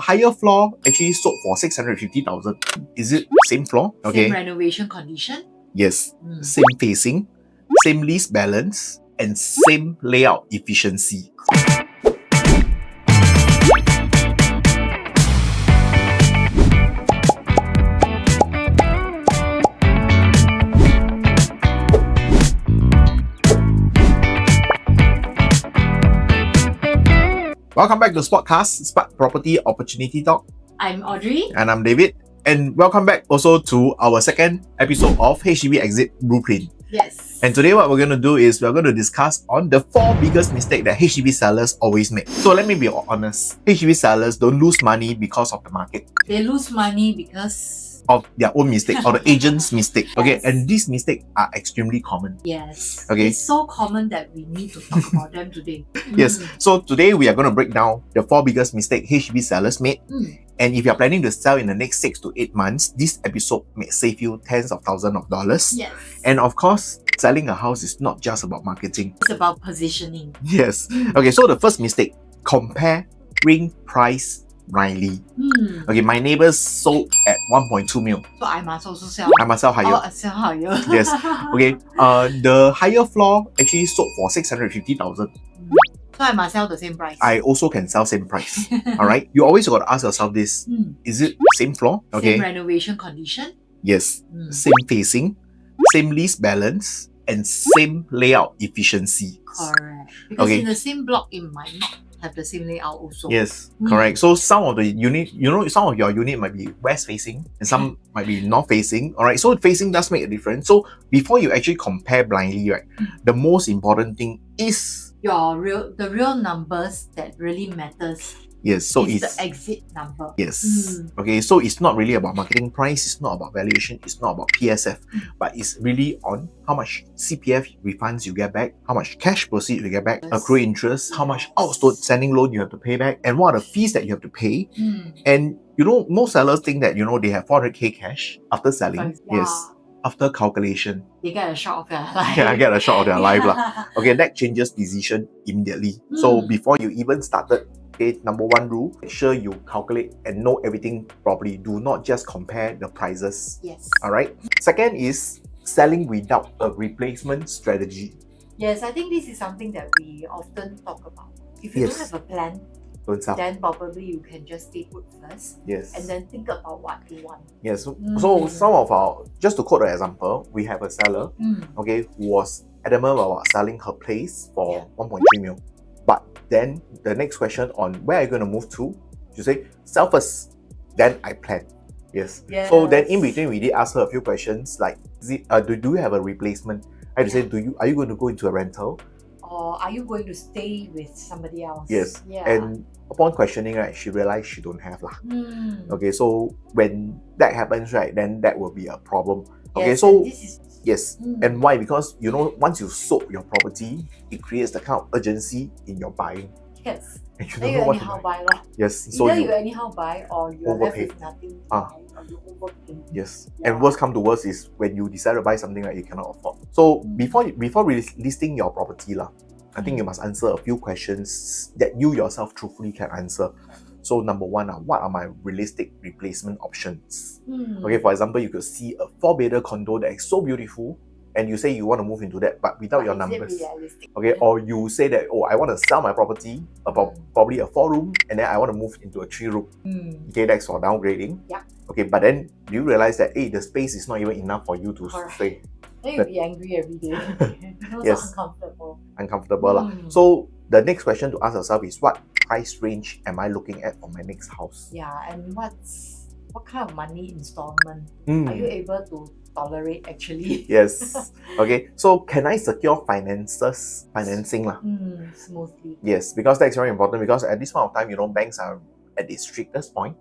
Higher floor actually sold for 650,000. Is it same floor? Okay. Same renovation condition? Yes. Same facing, same lease balance, and same layout efficiency. Welcome back to Spotcast, Spark Property Opportunity Talk. I'm Audrie. And I'm David. And welcome back also to our second episode of HDB Exit Blueprint. Yes. And today what we're going to do is we're going to discuss on the 4 biggest mistakes that HDB sellers always make. So let me be honest. HDB sellers don't lose money because of the market. They lose money because of their own mistake or the agent's mistake. Okay, Yes. and these mistakes are extremely common. Yes. Okay. It's so common that we need to talk about them today. Yes. So today we are going to break down the 4 biggest mistakes HDB sellers made. And if you're planning to sell in the next 6 to 8 months, this episode may save you tens of thousands of dollars. Yes. And of course, selling a house is not just about marketing. It's about positioning. Yes. Okay, so the first mistake, comparing price blindly. Okay, my neighbors sold at 1.2 mil. So I must also sell. I must sell higher. Oh, sell higher. Yes. Okay. The higher floor actually sold for 650,000. So I must sell the same price. I also can sell same price. Alright? You always got to ask yourself this. Is it same floor? Okay. Same renovation condition? Yes. Same facing, same lease balance, and same layout efficiency. Correct. Because in the same block, it might not have the same layout also. Yes, correct. So some of the unit, some of your unit might be west facing and some might be north facing. Alright, so facing does make a difference. So before you actually compare blindly, right, the most important thing is the real numbers that really matters. Yes, so it's the exit number. Yes. Okay, so it's not really about marketing price, it's not about valuation, it's not about PSF, but it's really on how much CPF refunds you get back, how much cash proceeds you get back, accrued interest, how much outstanding loan you have to pay back, and what are the fees that you have to pay. And most sellers think that they have 400k cash after selling. Yes. After calculation, they get a shock of their life. Yeah, get a shock of their life. Okay, that changes decision immediately. So before you even started, okay, number 1 rule, make sure you calculate and know everything properly. Do not just compare the prices. Yes. Alright. Second is selling without a replacement strategy. Yes, I think this is something that we often talk about. If you don't have a plan, don't sell. Then probably you can just stay put first. Yes. And then think about what you want. Yes. So some of our, just to quote an example, we have a seller, okay, who was adamant about selling her place for 1.3 mil. But then the next question on where are you going to move to? She say, sell first, then I plan. Yes. So then in between we did ask her a few questions like, do you have a replacement? I had to say, are you going to go into a rental? Or are you going to stay with somebody else? Yes. And upon questioning, right, she realized she don't have lah. Okay, so when that happens, right, then that will be a problem. Okay, so yes. And why? Because once you sold your property, it creates the kind of urgency in your buying. Yes. And you then don't know you what to anyhow buy. buy. Yes. So either you anyhow buy or you're left with nothing to buy, or you overpay. Yes. And worst come to worst is when you decide to buy something that you cannot afford. So before listing your property I think you must answer a few questions that you yourself truthfully can answer. So number 1, what are my realistic replacement options? Okay, for example, you could see a 4-bedder condo that is so beautiful and you say you want to move into that, but without your numbers. Okay, or you say that, I want to sell my property, about probably a 4-room, and then I want to move into a 3-room. Okay, that's for downgrading. Yeah. Okay, but then you realize that the space is not even enough for you to stay. Then you'll be angry every day. Yes. Uncomfortable. So the next question to ask yourself is, what price range am I looking at for my next house? Yeah, and what kind of money installment are you able to tolerate actually? Yes. Okay, so can I secure financing smoothly? Yes, because that's very important, because at this point of time, banks are at the strictest point.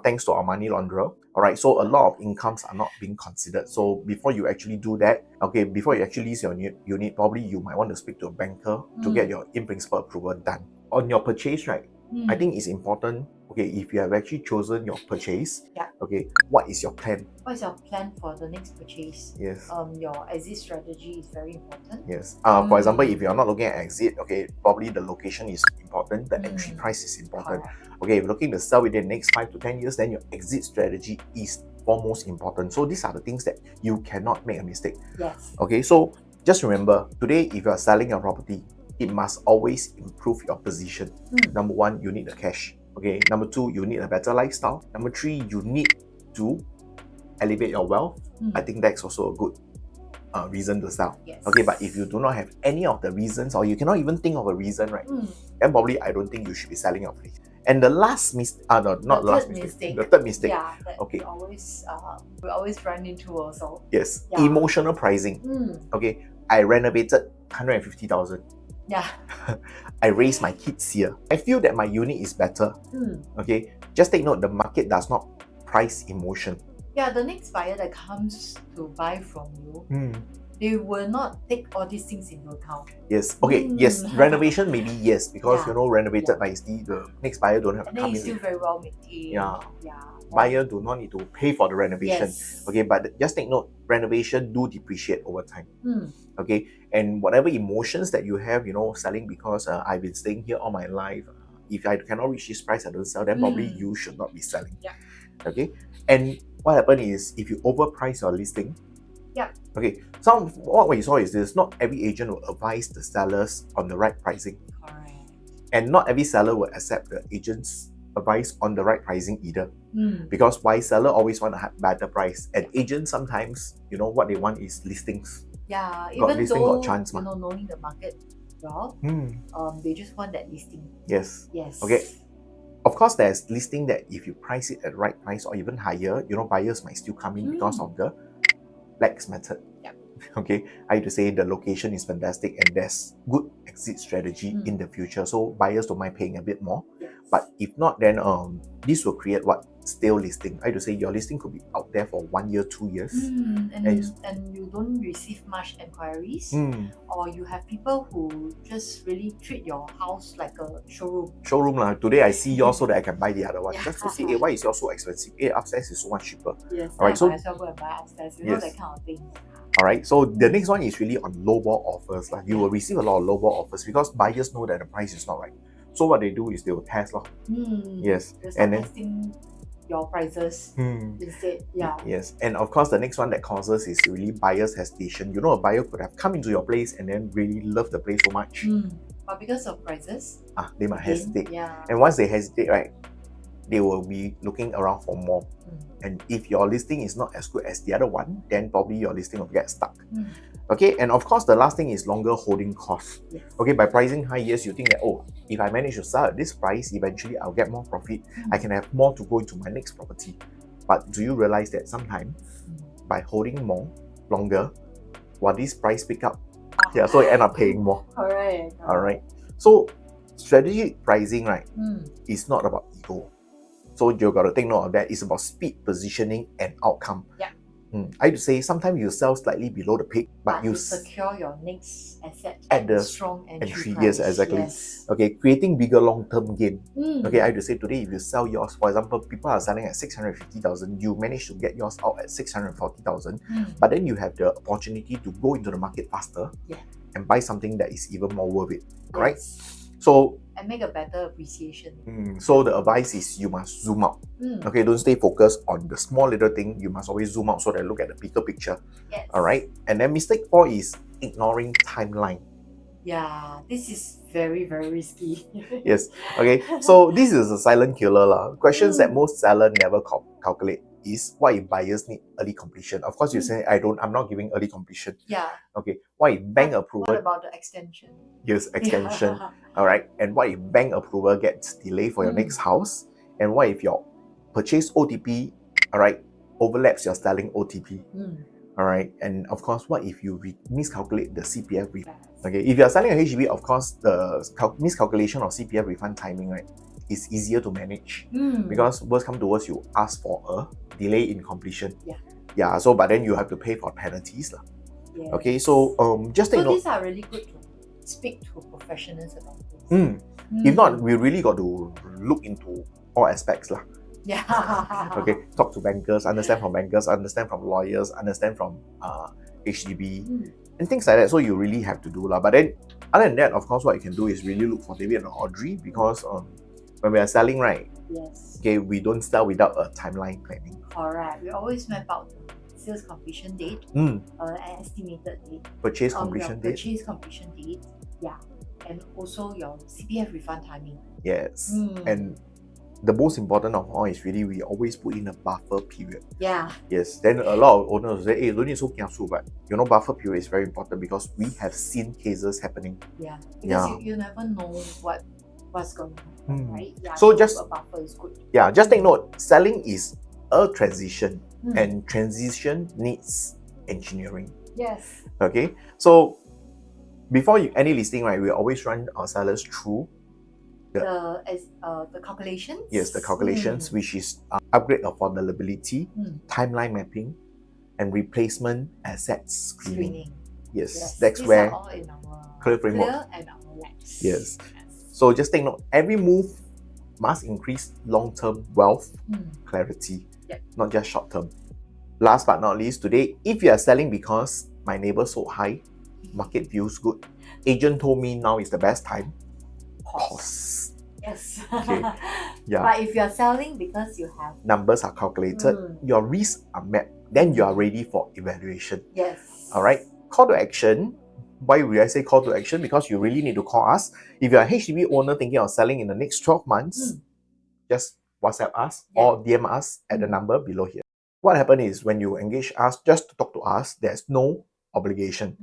Thanks to our money launderer. Alright, so a lot of incomes are not being considered. So before you actually do that, okay, before you actually lease your unit, probably you might want to speak to a banker to get your in-principle approval done. On your purchase, right, I think it's important okay, if you have actually chosen your purchase, Yeah. okay, what is your plan? What is your plan for the next purchase? Yes. Your exit strategy is very important. Yes. For example, if you're not looking at exit, okay, probably the location is important, the entry price is important. Correct. Okay, if you're looking to sell within the next 5 to 10 years, then your exit strategy is foremost important. So these are the things that you cannot make a mistake. Yes. Okay, so just remember, today if you are selling your property, it must always improve your position. Number one, you need the cash. Okay, number two, you need a better lifestyle. Number three, you need to elevate your wealth. I think that's also a good reason to sell. Yes. Okay, but if you do not have any of the reasons, or you cannot even think of a reason, right, then probably I don't think you should be selling your place. And the last mistake, the third mistake. Yeah, that okay, we always run into also. Yes, Yeah. emotional pricing. Okay, I renovated 150,000. Yeah. I raised my kids here. I feel that my unit is better. Okay, just take note, the market does not price emotion. Yeah, the next buyer that comes to buy from you, they will not take all these things into account. Yes. Okay. Yes. Renovation maybe yes, because renovated nicely. The next buyer don't have to come in. And it's still very well maintained. Yeah. Yeah. Buyer do not need to pay for the renovation. Yes. Okay, but just take note, renovation do depreciate over time. Okay, and whatever emotions that you have, selling because I've been staying here all my life. If I cannot reach this price, I don't sell. Then probably you should not be selling. Yeah. Okay, and what happens is if you overprice your listing. Yeah. Okay, what we saw is this: not every agent will advise the sellers on the right pricing. Correct. And not every seller will accept the agent's advice on the right pricing either. Because why seller always want to have better price, and agents sometimes, what they want is listings. Yeah, Got even listing, though got chance, knowing the market well, they just want that listing. Yes. Yes. Okay. Of course, there's listing that if you price it at the right price or even higher, buyers might still come in because of the L.E.X Method. Yeah. Okay, I have to say the location is fantastic and there's good exit strategy in the future, so buyers don't mind paying a bit more. Yes. But if not, then this will create what stale listing. I have to say your listing could be out there for 1 year, 2 years, and you don't receive much inquiries, or you have people who just really treat your house like a showroom. Showroom today I see yours so that I can buy the other one. Just to see, why is yours so expensive? Upstairs is so much cheaper. Yes. All right, so might as well go and buy upstairs. That kind of thing. Alright, so the next one is really on lowball offers. You will receive a lot of lowball offers because buyers know that the price is not right. So what they do is they will test. Yes. And then testing your prices instead. Yeah. Yes. And of course the next one that causes is really buyer's hesitation. A buyer could have come into your place and then really love the place so much. But because of prices, they might hesitate. Yeah. And once they hesitate, right, they will be looking around for more. And if your listing is not as good as the other one, then probably your listing will get stuck. Okay, and of course the last thing is longer holding costs. Yes. Okay, by pricing high, yes, you think that, if I manage to sell at this price, eventually I'll get more profit. I can have more to go into my next property. But do you realize that sometimes by holding more, longer, while this price pick up, so you end up paying more. Correct. Alright. So strategic pricing, right, is not about ego. So you got to take note of that. It's about speed, positioning, and outcome. Yeah. I have to say sometimes you sell slightly below the peak, but you secure your next asset at the strong entry price. Yes, exactly. Yes. Okay, creating bigger long-term gain. Okay, I have to say today if you sell yours, for example, people are selling at 650,000, you manage to get yours out at 640,000, but then you have the opportunity to go into the market faster and buy something that is even more worth it. Right? So and make a better appreciation. So the advice is you must zoom out. Okay, don't stay focused on the small little thing. You must always zoom out so that look at the bigger picture. Yes. Alright. And then mistake 4 is ignoring timeline. Yeah, this is very, very risky. Yes. Okay. So this is a silent killer. Questions that most sellers never calculate is what if buyers need early completion? Of course, you say I'm not giving early completion. Yeah. Okay. What if bank approval? What about the extension? Yes, extension. All right. And what if bank approval gets delayed for your next house? And what if your purchase OTP, all right, overlaps your selling OTP? All right. And of course, what if you miscalculate the CPF refund? Okay. If you are selling a HDB, of course, the miscalculation of CPF refund timing, right, is easier to manage because worst come to worst, you ask for a delay in completion. Yeah. So, but then you have to pay for penalties. Yes. Okay. So, just take note. These are really good to speak to professionals about this. If not, we really got to look into all aspects lah. Yeah. Okay, talk to bankers, understand from bankers, understand from lawyers, understand from HDB, and things like that. So you really have to do lah. But then, other than that, of course, what you can do is really look for David and Audrie, because when we are selling, right? Yes. Okay, we don't sell without a timeline planning. Correct. We always map out sales completion date, an estimated date, Purchase completion date. Purchase completion date. Yeah, and also your CPF refund timing. Yes, and the most important of all is really we always put in a buffer period. Yeah. Yes. Then a lot of owners will say, "Hey, don't need so kiasu," but you know, buffer period is very important because we have seen cases happening. Yeah. Because you never know what's going on, right? Yeah. So just a buffer is good. Yeah, just take note. Selling is a transition, and transition needs engineering. Yes. Okay. So before any listing, right, we always run our sellers through the calculations. Yes, the calculations, which is upgrade affordability, timeline mapping, and replacement assets screening. Yes, that's these where are all in our clear framework. C.L.E.A.R and our L.E.X. Yes. So just take note, every move must increase long-term wealth clarity, not just short-term. Last but not least, today, if you are selling because my neighbor sold high, market feels good, agent told me now is the best time, pause. Yes. Okay. Yeah. But if you're selling because you have numbers are calculated, your risks are mapped, then you are ready for evaluation. Yes. All right. Call to action. Why would I say call to action? Because you really need to call us. If you're a HDB owner thinking of selling in the next 12 months, just WhatsApp us or DM us at the number below here. What happens is when you engage us just to talk to us, there's no obligation.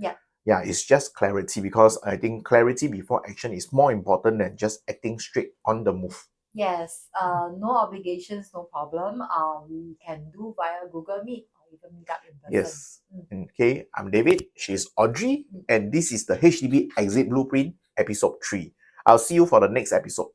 Yeah, it's just clarity, because I think clarity before action is more important than just acting straight on the move. Yes, no obligations, no problem. We can do via Google Meet or even meet up in person. Yes. Okay, I'm David, she's Audrie, and this is the HDB Exit Blueprint episode 3. I'll see you for the next episode.